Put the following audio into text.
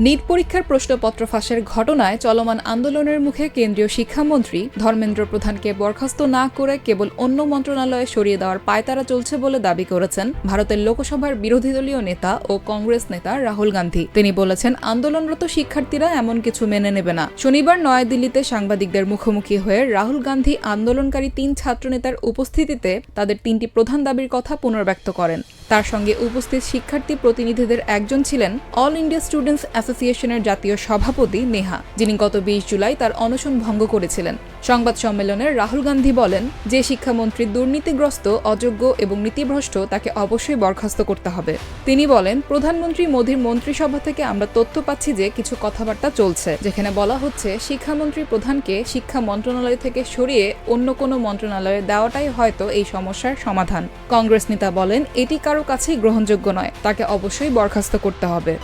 NEET পরীক্ষার প্রশ্নপত্র ফাঁসের ঘটনায় চলমান আন্দোলনের মুখে কেন্দ্রীয় শিক্ষামন্ত্রী ধর্মেন্দ্র প্রধানকে বরখাস্ত না করে কেবল অন্য মন্ত্রণালয়ে সরিয়ে দেওয়ার পায়তারা চলছে বলে দাবি করেছেন ভারতের লোকসভার বিরোধী দলীয় নেতা ও কংগ্রেস নেতা রাহুল গান্ধী। তিনি বলেছেন, আন্দোলনরত শিক্ষার্থীরা এমন কিছু মেনে নেবে না। শনিবার নয়াদিল্লিতে সাংবাদিকদের মুখোমুখি হয়ে রাহুল গান্ধী আন্দোলনকারী 3 ছাত্রনেতার উপস্থিতিতে তাদের 3টি প্রধান দাবির কথা পুনর্ব্যক্ত করেন। তার সঙ্গে উপস্থিত শিক্ষার্থী প্রতিনিধিদের একজন ছিলেন অল ইন্ডিয়া স্টুডেন্টস অ্যাসোসিয়েশনের জাতীয় সভাপতি নেহা, যিনি গত 20 জুলাই তার অনশন ভঙ্গ করেছিলেন। সংবাদ সম্মেলনে রাহুল গান্ধী বলেন, যে শিক্ষামন্ত্রী দুর্নীতিগ্রস্ত, অযোগ্য এবং নীতিভ্রষ্ট তাকে অবশ্যই বরখাস্ত করতে হবে। তিনি বলেন, প্রধানমন্ত্রী মোদীর মন্ত্রিসভা থেকে আমরা তথ্য পাচ্ছি যে কিছু কথাবার্তা চলছে, যেখানে বলা হচ্ছে শিক্ষামন্ত্রী প্রধানকে শিক্ষা মন্ত্রণালয় থেকে সরিয়ে অন্য কোনো মন্ত্রণালয়ে দেওয়াটাই হয়তো এই সমস্যার সমাধান। কংগ্রেস নেতা বলেন, এটি কারো কাছেই গ্রহণযোগ্য নয়, তাকে অবশ্যই বরখাস্ত করতে হবে।